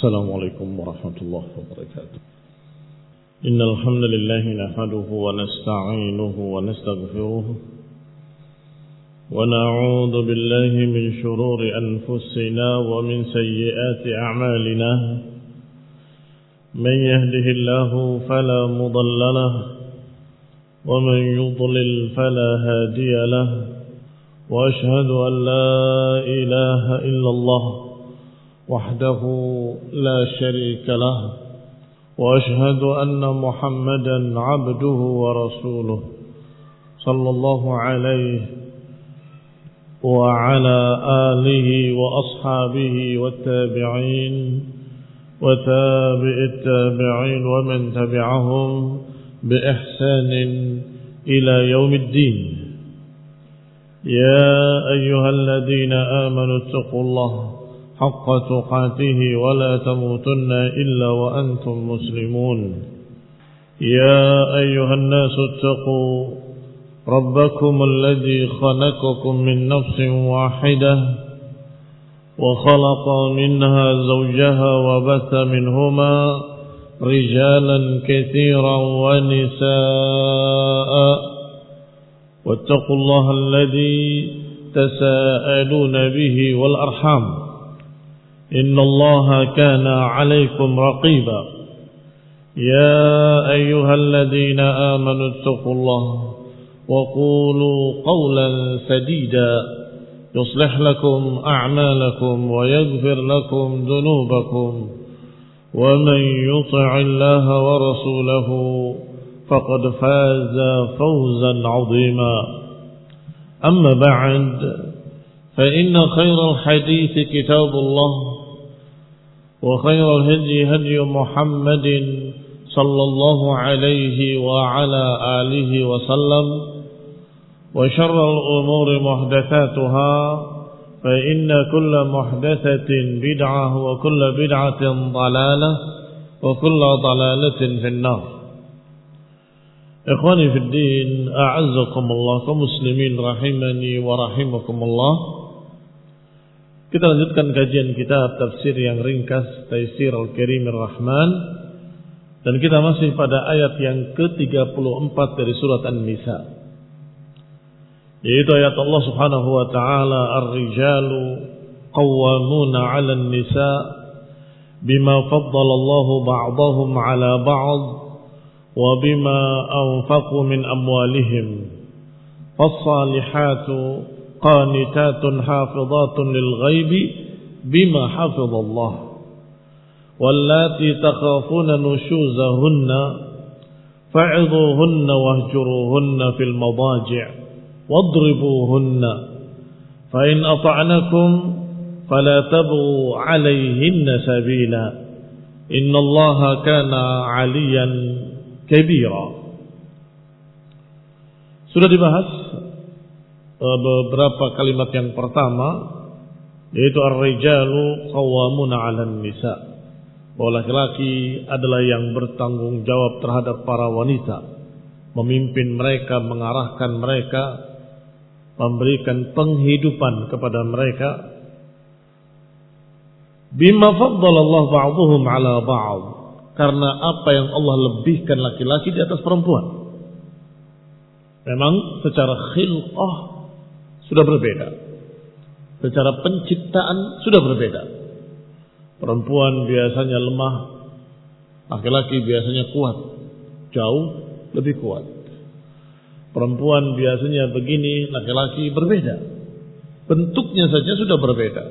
السلام عليكم ورحمة الله وبركاته. إن الحمد لله نحمده ونستعينه ونستغفره ونعوذ بالله من شرور أنفسنا ومن سيئات أعمالنا. من يهده الله فلا مضل له ومن يضلل فلا هادي له. وأشهد أن لا إله إلا الله وحده لا شريك له. وأشهد أن محمدا عبده ورسوله صلى الله عليه وعلى آله وأصحابه والتابعين وتابع التابعين ومن تبعهم بإحسان إلى يوم الدين. يا أيها الذين آمنوا اتقوا الله حق تقاته ولا تموتن إلا وأنتم مسلمون. يا أيها الناس اتقوا ربكم الذي خلقكم من نفس واحدة وخلق منها زوجها وبث منهما رجالا كثيرا ونساء. واتقوا الله الذي تساءلون به والأرحام إن الله كان عليكم رقيبا. يا أيها الذين آمنوا اتقوا الله وقولوا قولا سديدا يصلح لكم أعمالكم ويغفر لكم ذنوبكم. ومن يطع الله ورسوله فقد فاز فوزا عظيما. أما بعد فإن خير الحديث كتاب الله وخير الهدي هدي محمد صلى الله عليه وعلى آله وسلم. وشر الأمور محدثاتها فإن كل محدثة بدعة وكل بدعة ضلالة وكل ضلالة في النار. Ikhwani fi din, a'azzakumullah, kaum muslimin rahimani wa rahimakumullah. Kita lanjutkan kajian kitab tafsir yang ringkas Taisir Al-Karim Ar-Rahman, dan kita masih pada ayat yang ke-34 dari surat An-Nisa, yaitu ayat Allah Subhanahu wa taala, ar-rijalu qawwamuna 'alan nisa bima faddalallahu ba'dahum 'ala ba'd wa bima anfaqu min amwalihim. Fas-salihatu qanitatun hafizatun lil ghaibi bima hafizallah. Wallati takhafuna nushuzahunna fa'idhuhunna wahjuruhunna fil madaji' wadribuhunna fa in ata'nakum fala tabghu 'alayhinna sabila innallaha kana 'aliyan kabira. Sudah dibahas beberapa kalimat yang pertama, yaitu ar-rijalu qawwamuna 'alan nisa, bahwa laki-laki adalah yang bertanggung jawab terhadap para wanita, memimpin mereka, mengarahkan mereka, memberikan penghidupan kepada mereka. Bima faddalallahu ba'dhum 'ala ba'd, karena apa yang Allah lebihkan laki-laki di atas perempuan. Memang secara khilqah sudah berbeda, secara penciptaan sudah berbeda. Perempuan biasanya lemah, laki-laki biasanya kuat, jauh lebih kuat. Perempuan biasanya begini, laki-laki berbeda. Bentuknya saja sudah berbeda.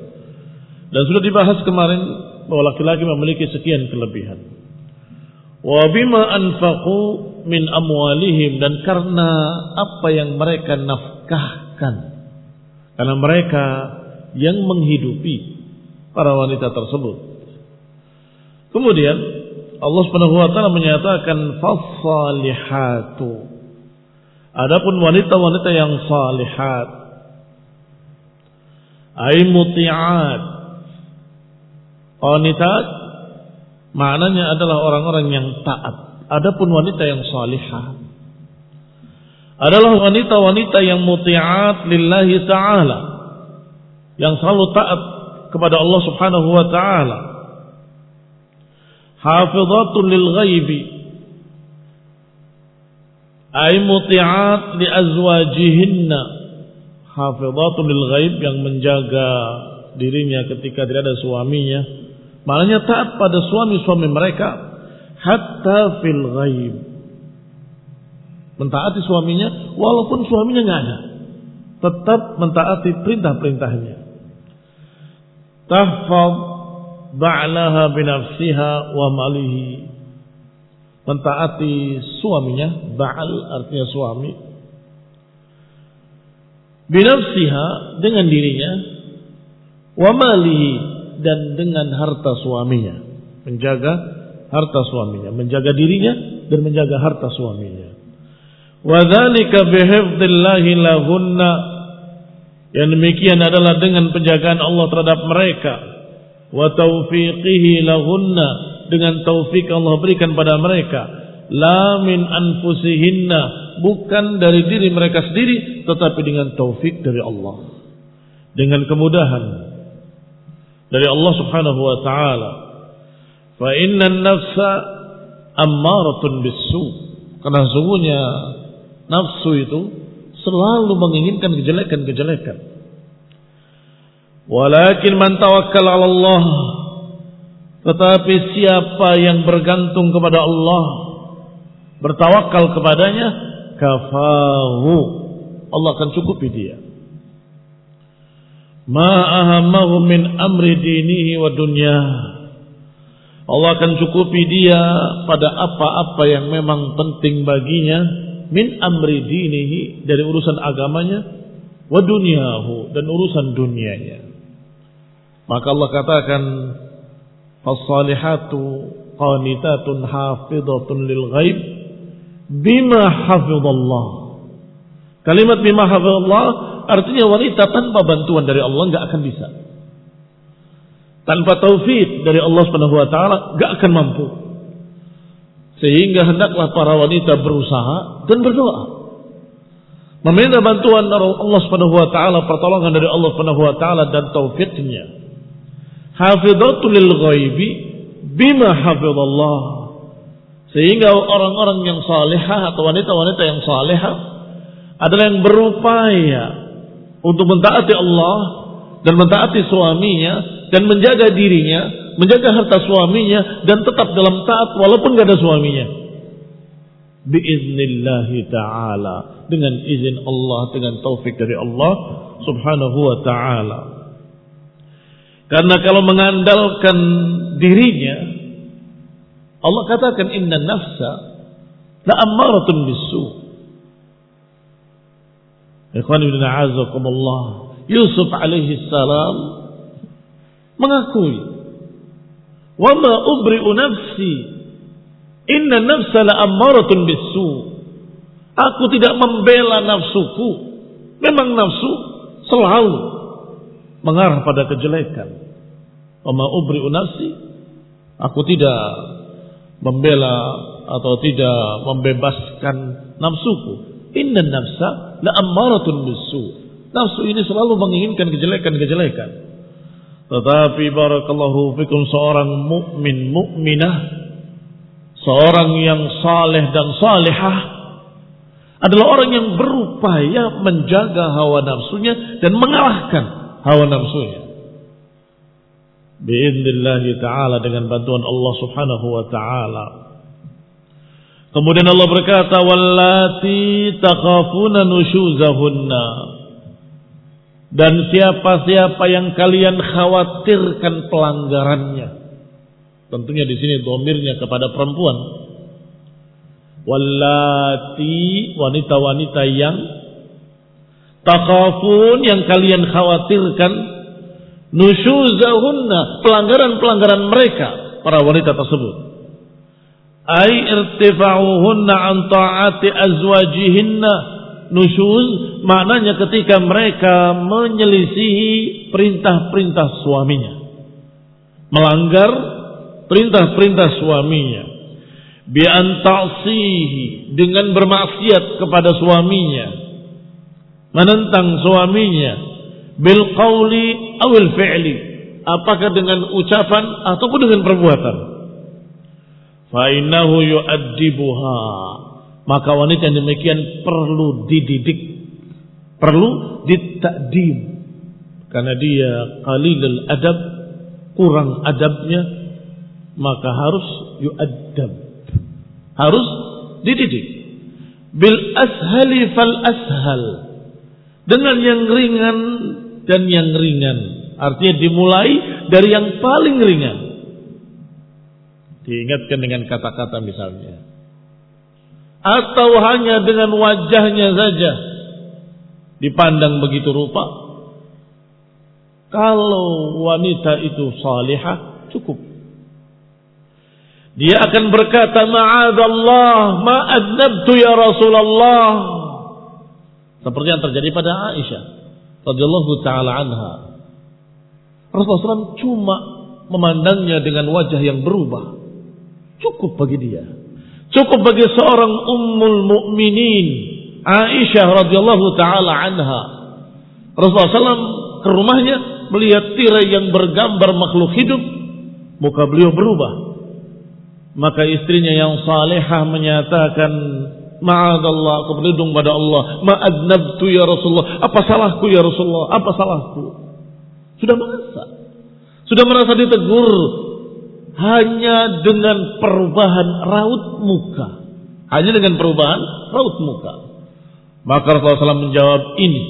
Dan sudah dibahas kemarin bahwa laki-laki memiliki sekian kelebihan. Wa bima anfaqu min amwalihim, dan karena apa yang mereka nafkahkan, karena mereka yang menghidupi para wanita tersebut. Kemudian Allah Subhanahu wa taala menyatakan fas-salihatu, adapun wanita-wanita yang salihat, ay muti'at. Qanitat maknanya adalah orang-orang yang taat. Adapun wanita yang salihah adalah wanita-wanita yang muti'at lillahi ta'ala, yang selalu taat kepada Allah Subhanahu wa ta'ala. hafizatun lil ghaibi ay muti'at li azwajihinna, hafizatun lil ghaib yang menjaga dirinya ketika tidak ada suaminya, maknanya taat pada suami-suami mereka hatta fil ghaib, mentaati suaminya walaupun suaminya enggak ada, tetap mentaati perintah-perintahnya. Tahfaz ba'laha binafsiha wa malihi, mentaati suaminya, ba'al artinya suami, binafsiha dengan dirinya, wa malihi dan dengan harta suaminya, menjaga harta suaminya, menjaga dirinya dan menjaga harta suaminya. Wa dzalika bihifdzillahi lahunna, yang demikian adalah dengan penjagaan Allah terhadap mereka, wa taufiqihi lahunna, dengan taufik Allah berikan pada mereka, la min anfusihinna, bukan dari diri mereka sendiri, tetapi dengan taufik dari Allah, dengan kemudahan dari Allah Subhanahu wa taala. Fa innan nafsa ammaratun bisu, karena sungguhnya nafsu itu selalu menginginkan kejelekan-kejelekan. Walakin man tawakkal 'ala Allah, tetapi siapa yang bergantung kepada Allah, bertawakal kepadanya, kafahu, Allah akan cukupi dia. Ma ahammahu min amri dinihi wa dunyah, Allah akan cukupi dia pada apa-apa yang memang penting baginya, min amri dinihi, dari urusan agamanya, wa dunyahu, dan urusan dunianya. Maka Allah katakan, as-salihatu qanitatun hafizatun lil ghaib bima hafizallah. Kalimat bima hafizallah artinya wanita tanpa bantuan dari Allah enggak akan bisa. Tanpa taufik dari Allah Subhanahu wa taala enggak akan mampu. Sehingga hendaklah para wanita berusaha dan berdoa, meminta bantuan dari Allah Subhanahu wa taala, pertolongan dari Allah Subhanahu wa taala dan taufiknya. Hafizatul lil ghaibi bima hafizallah, sehingga orang-orang yang salihah atau wanita-wanita yang salihah adalah yang berupaya untuk mentaati Allah dan mentaati suaminya dan menjaga dirinya, menjaga harta suaminya, dan tetap dalam taat walaupun gak ada suaminya, biiznillahi ta'ala, dengan izin Allah, dengan taufik dari Allah Subhanahu wa ta'ala. Karena kalau mengandalkan dirinya, Allah katakan inna nafsa la ammaratun bisu. Ikhwan ibn a'azakumullah, Yusuf alaihi salam mengakui, wa ma ubri'u nafsi inna nafsa la ammaratun bisu, aku tidak membela nafsuku, memang nafsu selalu mengarah pada kejelekan. Wa ma ubri'u nafsi, aku tidak membela atau tidak membebaskan nafsuku. Inna nafsa la ammaratun bisu, nafsu ini selalu menginginkan kejelekan-kejelekan. Tetapi barakallahu fikum, seorang mukmin mukminah, seorang yang saleh dan salihah adalah orang yang berupaya menjaga hawa nafsunya dan mengalahkan hawa nafsunya biidznillah ta'ala, dengan bantuan Allah Subhanahu wa ta'ala. Kemudian Allah berkata, wallati takhafuna nusyuzahunna, dan siapa-siapa yang kalian khawatirkan pelanggarannya. Tentunya di sini dhamirnya kepada perempuan. Wallati, wanita-wanita yang takhafun, yang kalian khawatirkan, nusyuzahunna, pelanggaran-pelanggaran mereka, para wanita tersebut. Ai irtifa'uhunna an ta'ati azwajihinna. Nusyuz maknanya ketika mereka menyelisihi perintah-perintah suaminya, melanggar perintah-perintah suaminya, bi an ta'sihi, dengan bermaksiat kepada suaminya, menentang suaminya, bil qawli awil fi'li, apakah dengan ucapan ataupun dengan perbuatan. fa innahu yu'addibuha. Maka wanita yang demikian perlu dididik, perlu ditakdim, karena dia qalilul adab, kurang adabnya, maka harus yu'addab, harus dididik. Bil ashali fal ashal, dengan yang ringan dan yang ringan. Artinya dimulai dari yang paling ringan. Diingatkan dengan kata-kata misalnya, atau hanya dengan wajahnya saja dipandang begitu rupa. Kalau wanita itu salihah, cukup. Dia akan berkata, ma'adallah ma adnabtu ya Rasulullah, seperti yang terjadi pada Aisyah radhiyallahu taala anha. Rasulullah SAW cuma memandangnya dengan wajah yang berubah, cukup bagi dia. Cukup bagi seorang ummul mukminin Aisyah radhiyallahu taala anha. Rasulullah SAW ke rumahnya melihat tirai yang bergambar makhluk hidup, muka beliau berubah. Maka istrinya yang salihah menyatakan, ma'adallah, aku berlindung pada Allah, ma'adnabtu ya Rasulullah, apa salahku ya Rasulullah, apa salahku. Sudah merasa ditegur hanya dengan perubahan raut muka. Hanya dengan perubahan raut muka. Maka Rasulullah SAW menjawab, ini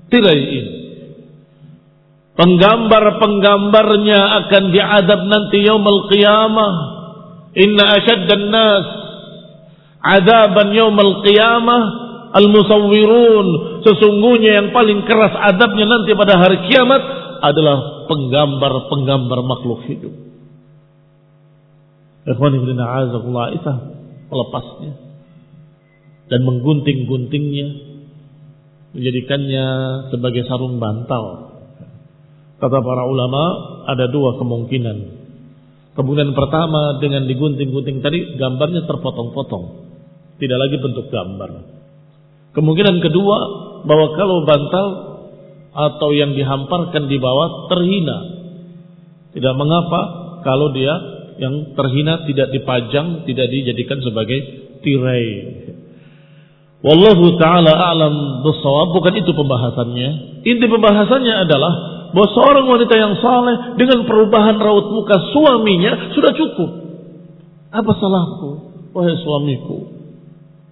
tirai ini, penggambar-penggambarnya akan diadab nanti yaumul qiyamah. Inna asyaddan nas adaban yaumul qiyamah al-musawwirun. Sesungguhnya yang paling keras adabnya nanti pada hari kiamat adalah penggambar-penggambar makhluk hidup. Ikhwani fillah, a'azakumullah, Aisyah melepasnya dan menggunting-guntingnya, menjadikannya sebagai sarung bantal. Kata para ulama, ada dua kemungkinan. Kemungkinan pertama, dengan digunting-gunting tadi gambarnya terpotong-potong, tidak lagi bentuk gambar. Kemungkinan kedua, bahwa kalau bantal atau yang dihamparkan di bawah terhina, tidak mengapa kalau dia yang terhina tidak dipajang, tidak dijadikan sebagai tirai. Wallahu ta'ala a'lam bissawab. Bukan itu pembahasannya. Inti pembahasannya adalah bahwa seorang wanita yang saleh dengan perubahan raut muka suaminya sudah cukup. Apa salahku, wahai suamiku?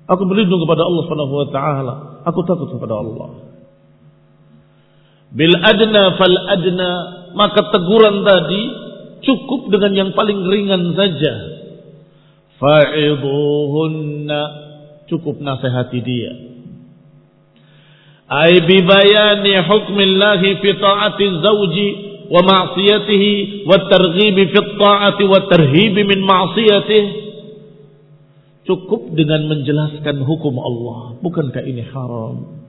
Aku berlindung kepada Allah Subhanahu wa taala. Aku takut kepada Allah. Bil adna fal adna, maka teguran tadi cukup dengan yang paling ringan saja. Fa'idhuhunna, cukup nasihati dia. Ay bi bayani hukmillahi fi ta'ati zawji wa ma'siyatihi wa targhibi fi ta'ati wa tarhibi min ma'siyatihi. Cukup dengan menjelaskan hukum Allah. Bukankah ini haram?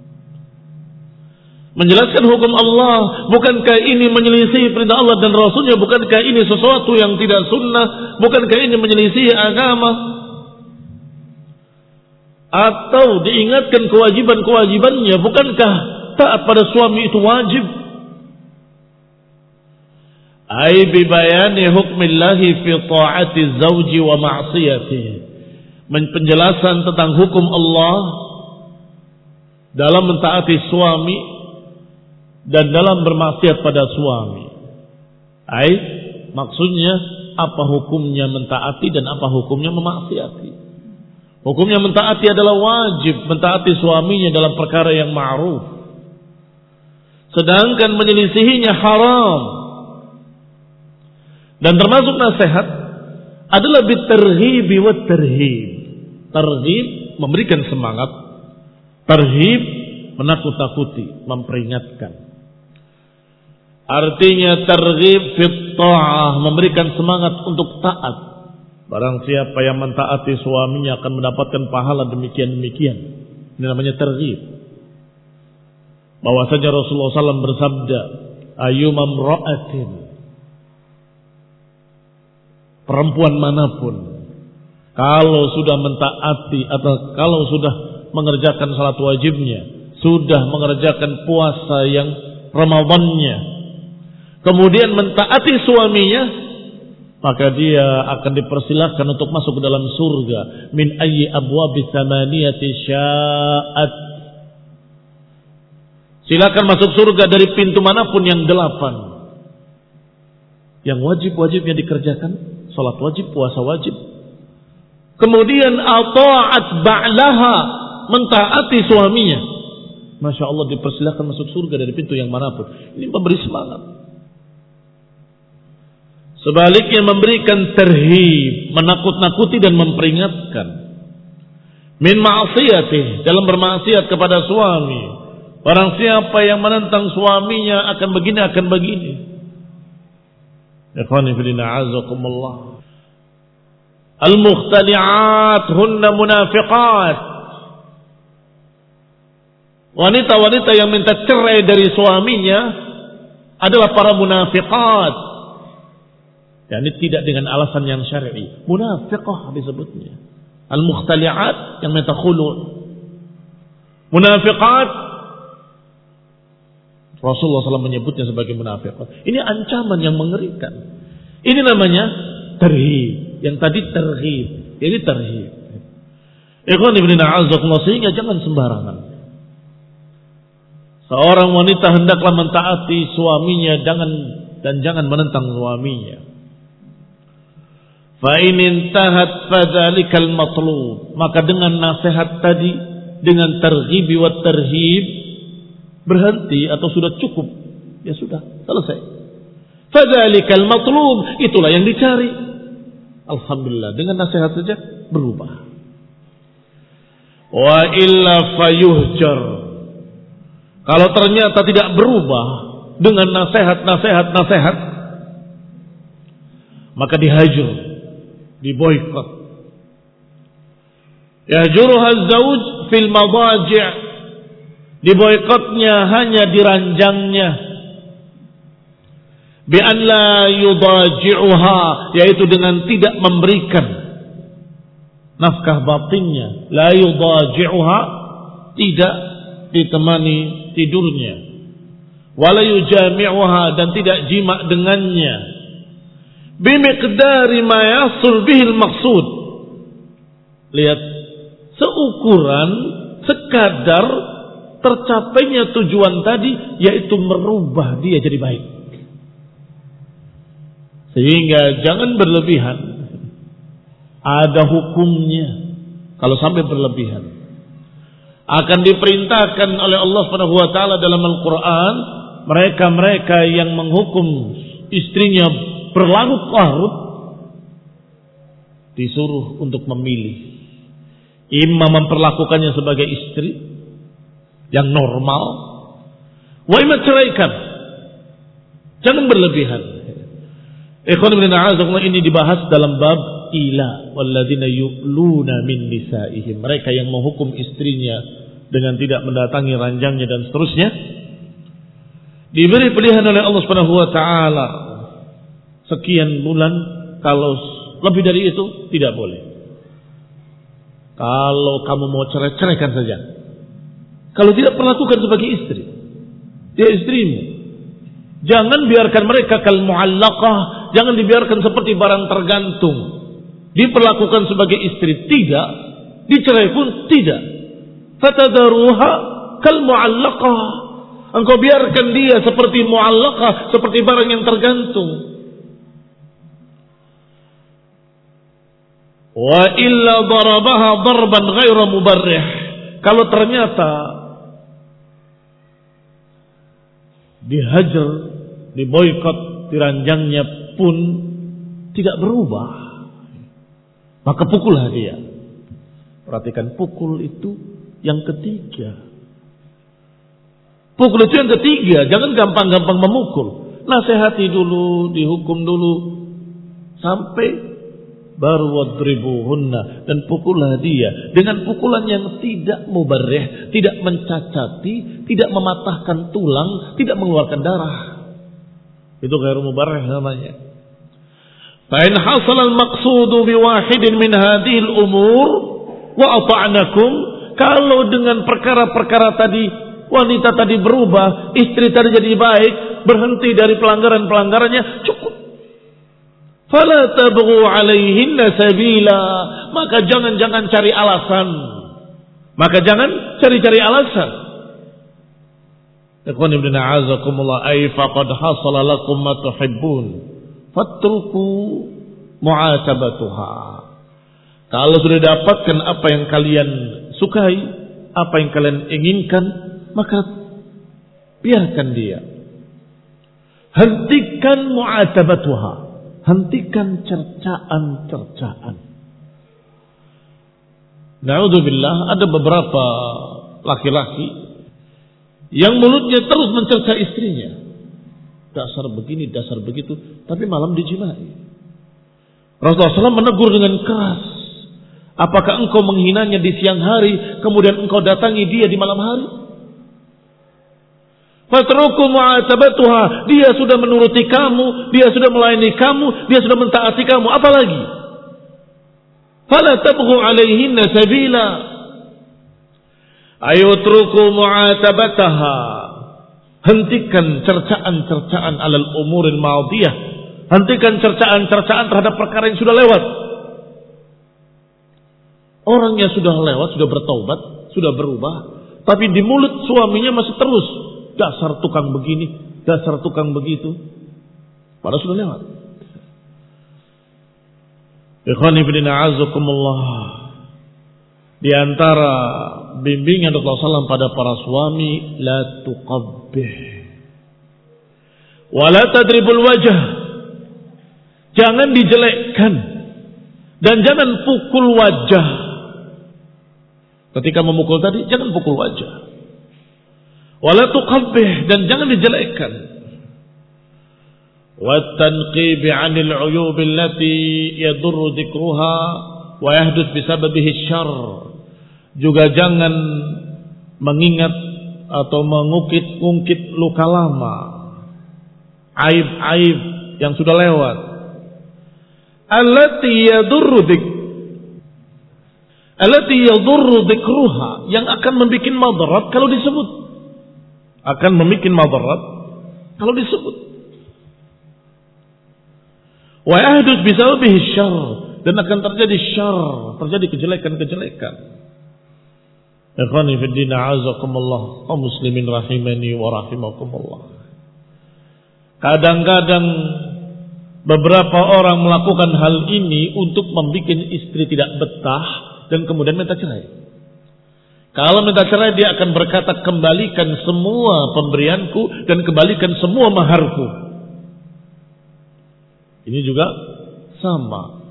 Menjelaskan hukum Allah, bukankah ini menyelisih perintah Allah dan Rasulnya? Bukankah ini sesuatu yang tidak sunnah? Bukankah ini menyelisih agama? Atau diingatkan kewajiban-kewajibannya, bukankah taat pada suami itu wajib? Ai bi bayani hukmillahi fi ta'ati zawji wa ma'siyatihi. Penjelasan tentang hukum Allah dalam mentaati suami dan dalam bermaksiat pada suami. Ai, maksudnya apa hukumnya mentaati dan apa hukumnya memaksiati. Hukumnya mentaati adalah wajib, mentaati suaminya dalam perkara yang ma'ruf. Sedangkan menyelisihinya haram. Dan termasuk nasihat adalah bitarhibi wa tarhib. Tarhib, memberikan semangat. Tarhib, menakut-nakuti, memperingatkan. Artinya targhib fit ta'ah, memberikan semangat untuk taat. Barang siapa yang mentaati suaminya akan mendapatkan pahala demikian-demikian. Ini namanya targhib. Bahwasanya Rasulullah SAW bersabda, ayyuma imra'atin, perempuan manapun, kalau sudah mentaati atau kalau sudah mengerjakan salat wajibnya, sudah mengerjakan puasa yang Ramadannya, kemudian mentaati suaminya, maka dia akan dipersilahkan untuk masuk ke dalam surga. Min ayyi abwabi tsamaniyati sya'at. Silakan masuk surga dari pintu manapun yang 8. Yang wajib-wajibnya dikerjakan, salat wajib, puasa wajib. Kemudian ata'at ba'laha, mentaati suaminya. Masya Allah, dipersilahkan masuk surga dari pintu yang manapun. Ini memberi semangat. Sebaliknya memberikan terhib, menakut-nakuti dan memperingatkan. Min ma'asiyatih, dalam bermaksiat kepada suami. Barang siapa yang menentang suaminya akan begini, akan begini. Ikhwani fillah, a'azakumullah. Al-mukhtali'at hunna munafiqat. Wanita-wanita yang minta cerai dari suaminya adalah para munafiqat. Yani tidak dengan alasan yang syar'i. Munafiqah disebutnya. Al-mukhtali'at yang minta khulu'. Munafiqat Rasulullah SAW menyebutnya sebagai munafiqat. Ini ancaman yang mengerikan. Ini namanya terhib. Yang tadi terhib. Ini terhib. Ikhwan ibn a'azakumullah, sehingga jangan sembarangan. Seorang wanita hendaklah mentaati suaminya dan jangan menentang suaminya. Fa in intahat fadzalikal matlub. Maka dengan nasihat tadi, dengan terghib wa terhib, berhenti atau sudah cukup, ya sudah selesai. Fadzalikal matlub, itulah yang dicari. Alhamdulillah, dengan nasihat saja berubah. Wa illa fayuhjar. Kalau ternyata tidak berubah dengan nasihat, maka dihajar, diboikot. Yahjuruha az-zawj fil madaji'. Diboikotnya hanya di ranjangnya. Bi an la yudaji'uha, yaitu dengan tidak memberikan nafkah batinnya. La yudaji'uha, tidak ditemani tidurnya. Wa la yujami'uha, dan tidak jima dengannya. Bi miqdari ma yasul bihil maqsud. Lihat, seukuran, sekadar tercapainya tujuan tadi, yaitu merubah dia jadi baik. Sehingga jangan berlebihan. Ada hukumnya kalau sampai berlebihan. Akan diperintahkan oleh Allah Subhanahu wa taala dalam Al-Qur'an, mereka-mereka yang menghukum istrinya berlarut-larut disuruh untuk memilih. Imam memperlakukannya sebagai istri yang normal, wa imma ceraikan. Jangan berlebihan. Ikhwan ibn a'azakumullah, ini dibahas dalam bab ila walladzina yu'luna min nisa'ihim. Mereka yang menghukum istrinya dengan tidak mendatangi ranjangnya dan seterusnya. Diberi pilihan oleh Allah Subhanahu wa taala sekian bulan, kalau lebih dari itu tidak boleh. Kalau kamu mau cerai, ceraikan saja. Kalau tidak, perlakukan sebagai istri. Dia istrimu. Jangan biarkan mereka kal mu'allaqah. Jangan dibiarkan seperti barang tergantung. Diperlakukan sebagai istri, tidak. Dicerai pun tidak. Fatadaruha kal mu'allaqah. Engkau biarkan dia seperti mu'allaqah, seperti barang yang tergantung. Wa illa darabaha darban ghaira mubarrih. Kalau ternyata dihajar, diboikot, diranjangnya pun tidak berubah, maka pukullah dia. Perhatikan, pukul itu yang ketiga. Pukul itu yang ketiga. Jangan gampang-gampang memukul. Nasihati dulu, dihukum dulu, sampai baru wadribuhunna, dan pukullah dia dengan pukulan yang tidak mubarrih, tidak mencacati, tidak mematahkan tulang, tidak mengeluarkan darah. Itu ghairu mubarrih namanya. Fa in hasala al-maqsudu bi wahidin min hadhihi al-umur wa ata'nakum, kalau dengan perkara-perkara tadi wanita tadi berubah, istri tadi jadi baik, berhenti dari pelanggaran-pelanggarannya, cukup. Fala tabghu 'alaihinna sabila. Maka jangan cari alasan. Maka jangan cari-cari alasan. Ikhwan ibn a'azakumullah, ay faqad hasala lakum ma tuhibbun fatruku mu'atabatuha. Kalau sudah dapatkan apa yang kalian sukai, apa yang kalian inginkan, maka biarkan dia. Hentikan mu'atabatuha, hentikan cercaan-cercaan. Na'udzubillah, ada beberapa laki-laki yang mulutnya terus mencerca istrinya. Dasar begini, dasar begitu, tapi malam dijimai. Rasulullah SAW menegur dengan keras. Apakah engkau menghinanya di siang hari, kemudian engkau datangi dia di malam hari? Fatruku mu'atabatuha. Dia sudah menuruti kamu, dia sudah melayani kamu, dia sudah mentaati kamu, apalagi? Fala tabghu 'alaihinna sabila. Ayutruku mu'atabataha. Hentikan cercaan-cercaan alal umuril madiyah. Hentikan cercaan-cercaan terhadap perkara yang sudah lewat. Orang yang sudah lewat, sudah bertaubat, sudah berubah, tapi di mulut suaminya masih terus, dasar tukang begini, dasar tukang begitu. Padahal sudah lewat. Ikhwani fillah a'azzakumullah. Di antara bimbingan Rasulullah SAW pada para suami, la tuqabbih wa la tadribul wajah. Jangan dijelekkan dan jangan pukul wajah. Ketika memukul tadi, jangan pukul wajah. Wa la tuqabbih, dan jangan dijelekkan. Wa tanqib 'anil 'uyub allati yadurru dzikruha wa yahduth bisababihi syarr. Juga jangan mengingat atau mengungkit-ungkit luka lama, aib-aib yang sudah lewat. Allati yadurru dzikruha, yang akan membuat madarat kalau disebut. Akan membuat madarat kalau disebut. Wa yahduth bisababihi syarr, dan akan terjadi syarr, terjadi kejelekan-kejelekan. Ikhwani fi din a'azakumullah, kaum muslimin rahimani wa rahimakumullah. Kadang-kadang beberapa orang melakukan hal ini untuk membuat istri tidak betah dan kemudian minta cerai. Kalau minta cerai, dia akan berkata, kembalikan semua pemberianku dan kembalikan semua maharku. Ini juga sama.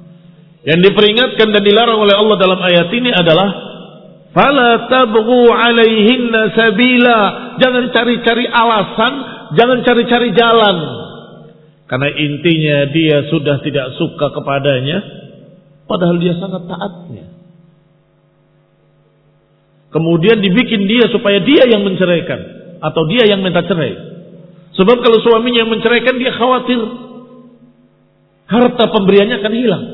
Yang diperingatkan dan dilarang oleh Allah dalam ayat ini adalah fala tabghu 'alaihinna sabila. Jangan cari-cari alasan, jangan cari-cari jalan. Karena intinya dia sudah tidak suka kepadanya, padahal dia sangat taatnya. Kemudian dibikin dia supaya dia yang menceraikan atau dia yang minta cerai. Sebab kalau suaminya yang menceraikan, dia khawatir harta pemberiannya akan hilang.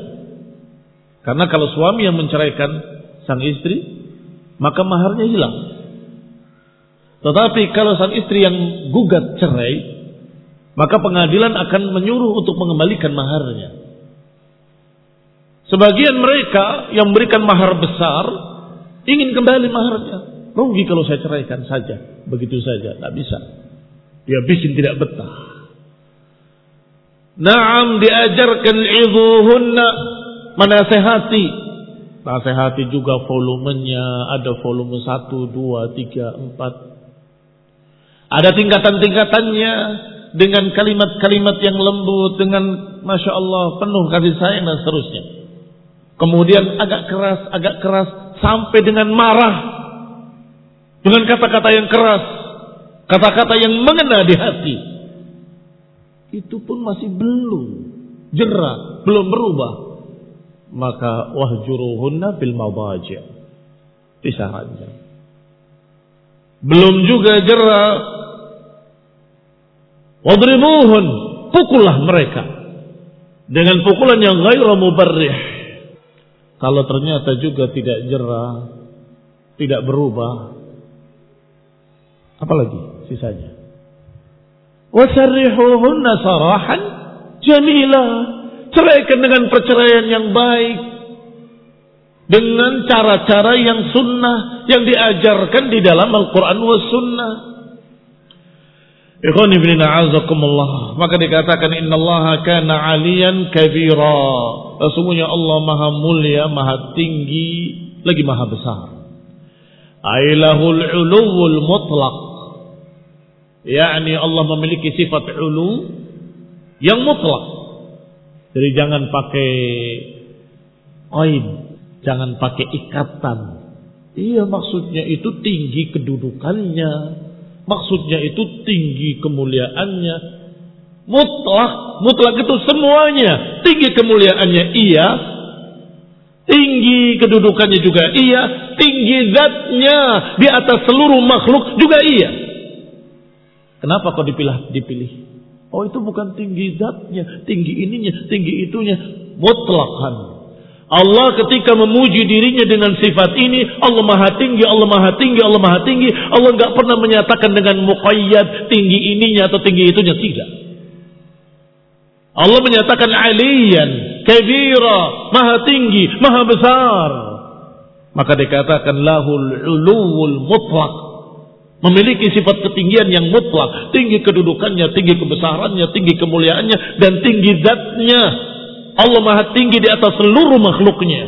Karena kalau suami yang menceraikan sang istri, maka maharnya hilang. Tetapi kalau sang istri yang gugat cerai, maka pengadilan akan menyuruh untuk mengembalikan maharnya. Sebagian mereka yang memberikan mahar besar ingin kembali maharnya. Rugi kalau saya ceraikan saja, begitu saja, tak bisa. Dia bikin tidak betah. Naam, diajarkan idzuhunna, menasehati. Nasehati juga volumenya, ada volume 1, 2, 3, 4. Ada tingkatan-tingkatannya dengan kalimat-kalimat yang lembut, dengan Masya Allah penuh kasih sayang dan seterusnya. Kemudian agak keras, sampai dengan marah, dengan kata-kata yang keras, kata-kata yang mengena di hati. Itu pun masih belum jera, belum berubah. Maka wahjuruhunna fil madaji', pisah aja. Belum juga jera, wadribuhun, pukullah mereka dengan pukulan yang ghairu mubarrih. Kalau ternyata juga tidak jera, tidak berubah, apalagi sisanya? Wasarrihuhunna sarahan jamila, Ceraikan dengan perceraian yang baik, dengan cara-cara yang sunnah, yang diajarkan di dalam Al-Quran was sunnah. Ikhwan ibn a'azakumullah. Maka dikatakan innallaha kana 'aliyan kabira. Sesungguhnya Allah maha mulia, maha tinggi, lagi maha besar. Ailahul 'uluwul mutlaq. yakni Allah memiliki sifat ulu yang mutlak. Jadi jangan pakai qaid, jangan pakai ikatan. Iya, maksudnya itu tinggi kedudukannya, maksudnya itu tinggi kemuliaannya. Mutlak itu semuanya. Tinggi kemuliaannya iya, tinggi kedudukannya juga iya, tinggi zatnya di atas seluruh makhluk juga iya. Kenapa kok dipilih? Oh, itu bukan tinggi zatnya, tinggi ininya, tinggi itunya, mutlakan. Allah ketika memuji dirinya dengan sifat ini, Allah maha tinggi, Allah maha tinggi, Allah maha tinggi. Allah nggak pernah menyatakan dengan muqayyad tinggi ininya atau tinggi itunya, tidak. Allah menyatakan aliyan, kabira, maha tinggi, maha besar. Maka dikatakan lahul uluwul mutlak, memiliki sifat ketinggian yang mutlak, tinggi kedudukannya, tinggi kebesarannya, tinggi kemuliaannya, dan tinggi zatnya. Allah maha tinggi di atas seluruh makhluknya.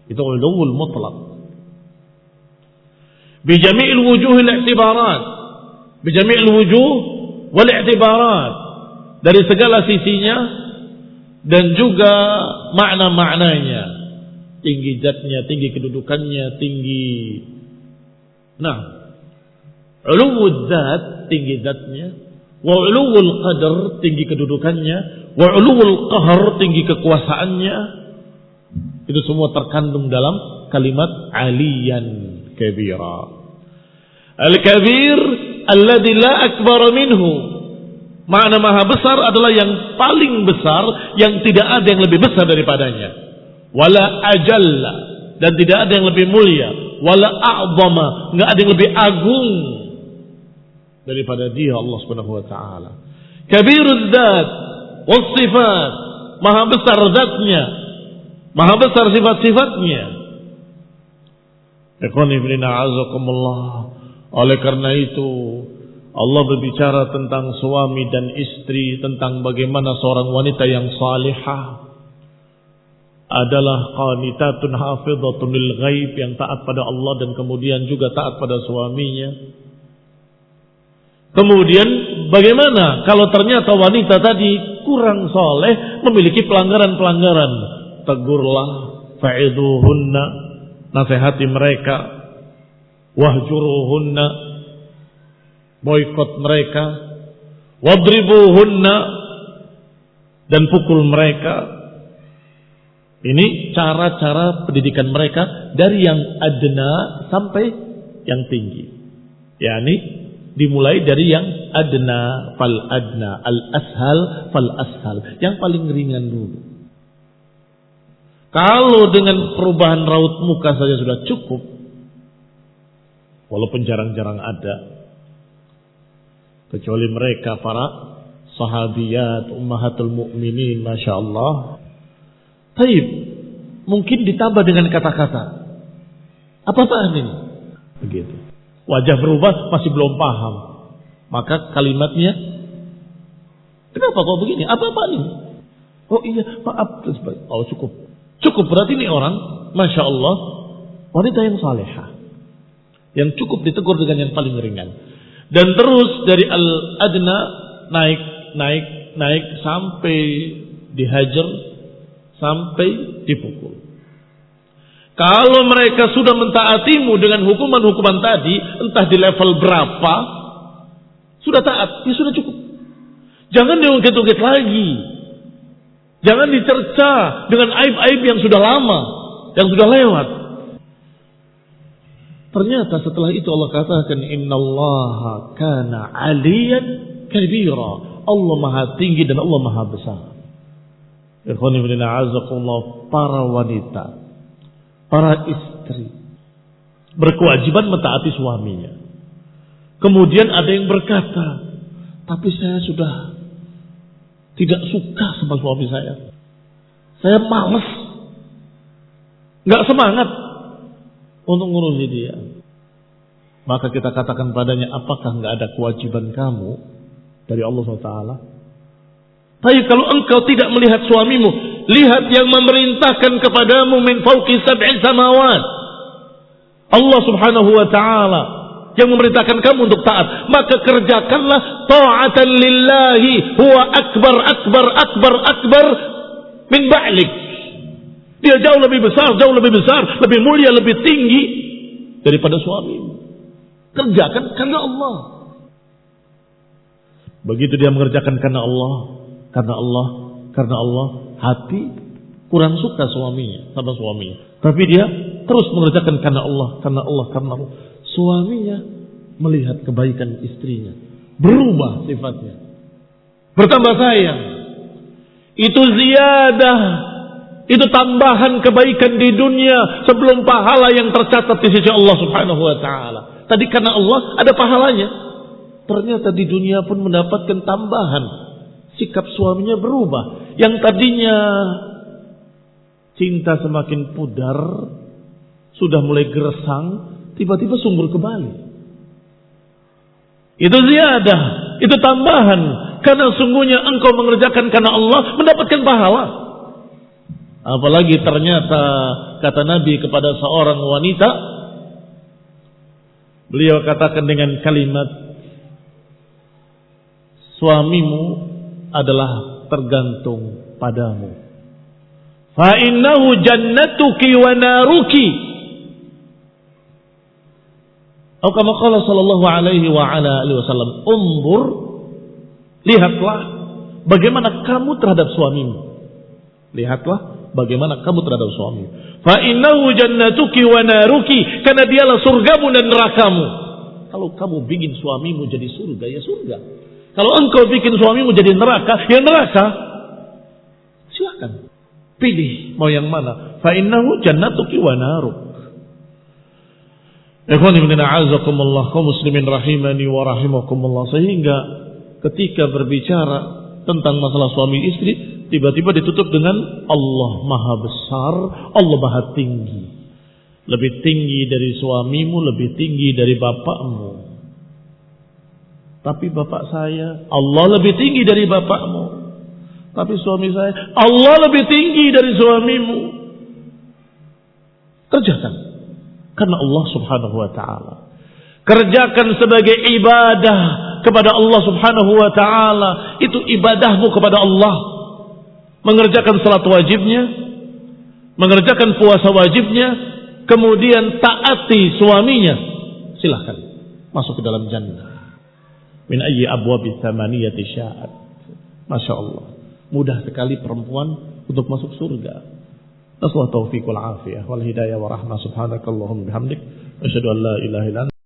Itu uluwul mutlak. Bijami'il wujuhil i'tibarat, bijami'il wujuh wal i'tibarat, dari segala sisinya dan juga makna-maknanya. Tinggi zatnya, tinggi kedudukannya, tinggi. Nah, uluwul zat, tinggi zatnya, wa uluwul qadar, tinggi kedudukannya, wa uluwul qahar, tinggi kekuasaannya. Itu semua terkandung dalam kalimat aliyan kabira. Al-kabir alladzi la akbar minhu. Makna maha besar adalah yang paling besar, yang tidak ada yang lebih besar daripadanya. Wala ajalla, dan tidak ada yang lebih mulia. Wala a'zama, enggak ada yang lebih agung daripada Dia, Allah Subhanahu wa taala. Kabiruz zat was sifat, maha besar zatnya, maha besar sifat-sifatnya. Ikhwan ibn a'azakumullah. Oleh karena itu Allah berbicara tentang suami dan istri, tentang bagaimana seorang wanita yang salihah adalah qanitatun hafizatun lil ghaib, yang taat pada Allah dan kemudian juga taat pada suaminya. Kemudian bagaimana kalau ternyata wanita tadi kurang soleh, memiliki pelanggaran-pelanggaran? Tegurlah, fa'idhuhunna, nasihati mereka, wahjuruhunna, boikot mereka, wadribuhunna, dan pukul mereka. Ini cara-cara pendidikan mereka dari yang adna sampai yang tinggi. Yani dimulai dari yang adna fal adna, al ashal fal ashal, yang paling ringan dulu. Kalau dengan perubahan raut muka saja sudah cukup, walaupun jarang-jarang ada, kecuali mereka para sahabiyat ummahatul mukminin, masya Allah. Taib, mungkin ditambah dengan kata-kata. Apa-apaan ini? Begitu. Wajah berubah masih belum paham, maka kalimatnya, kenapa kok begini? Apa-apaan ini? Oh iya, maaf. Oh cukup berarti ini orang, masya Allah, wanita yang salehah, yang cukup ditegur dengan yang paling ringan. Dan terus dari al-adna naik sampai dihajar, sampai dipukul. Kalau mereka sudah mentaatimu dengan hukuman-hukuman tadi, entah di level berapa, sudah taat, ya sudah cukup. Jangan diungkit-ungkit lagi. Jangan dicerca dengan aib-aib yang sudah lama, yang sudah lewat. Ternyata setelah itu Allah katakan, innallaha kana aliyan kabira. Allah maha tinggi dan Allah maha besar. Ikhwan ibn a'azakumullah, para wanita, para istri berkewajiban mentaati suaminya. Kemudian ada yang berkata, tapi saya sudah tidak suka sama suami saya. Saya malas, nggak semangat untuk ngurusi dia. Maka kita katakan padanya, apakah nggak ada kewajiban kamu dari Allah SWT? Tapi kalau engkau tidak melihat suamimu, lihat yang memerintahkan kepadamu min fauqi sab'i samawat. Allah Subhanahu wa ta'ala yang memerintahkan kamu untuk taat, maka kerjakanlah ta'atan lillahi huwa akbar min ba'lik. Dia jauh lebih besar, lebih mulia, lebih tinggi daripada suamimu. Kerjakan karena Allah. Begitu dia mengerjakan karena Allah, hati kurang suka suaminya sama suaminya. Tapi dia terus mengerjakan karena Allah. Suaminya melihat kebaikan istrinya, berubah sifatnya, bertambah sayang. Itu ziyadah, itu tambahan kebaikan di dunia sebelum pahala yang tercatat di sisi Allah Subhanahu wa ta'ala. Tadi karena Allah ada pahalanya. Ternyata di dunia pun mendapatkan tambahan. Sikap suaminya berubah. Yang tadinya cinta semakin pudar, sudah mulai gersang, tiba-tiba sumber kembali. Itu ziyadah, itu tambahan. Karena sungguhnya engkau mengerjakan karena Allah, mendapatkan pahala. Apalagi ternyata kata Nabi kepada seorang wanita, beliau katakan dengan kalimat, suamimu adalah tergantung padamu. Fa innahu jannatuki wa naruki. Atau kama qala sallallahu alaihi wa ala alihi wasallam, umbur, lihatlah bagaimana kamu terhadap suamimu. Lihatlah bagaimana kamu terhadap suami. Fa innahu jannatuki wa naruki, karena dialah surgamu dan nerakamu. Kalau kamu bikin suamimu jadi surga, ya surga. Kalau engkau bikin suamimu jadi neraka, ya neraka. Silakan pilih mau yang mana. Fa innahu jannatuki wa naruk. Ikhwani min a'azakumullah, kaum muslimin rahimani wa rahimakumullah. Sehingga ketika berbicara tentang masalah suami istri, tiba-tiba ditutup dengan Allah maha besar, Allah maha tinggi. Lebih tinggi dari suamimu, lebih tinggi dari bapakmu. Tapi bapak saya, Allah lebih tinggi dari bapakmu. Tapi suami saya, Allah lebih tinggi dari suamimu. Kerjakan karena Allah Subhanahu wa ta'ala. Kerjakan sebagai ibadah kepada Allah Subhanahu wa ta'ala. Itu ibadahmu kepada Allah. Mengerjakan salat wajibnya, mengerjakan puasa wajibnya, kemudian taati suaminya. Silahkan masuk ke dalam jannah. Min ayyi abwabi tsamaniyati sya'at. Masya Allah, mudah sekali perempuan untuk masuk surga. Nasallahu taufiq wal afiyah wal hidayah wa rahmah. Subhanakallahumma bihamdik, asyhadu an la ilaha illa anta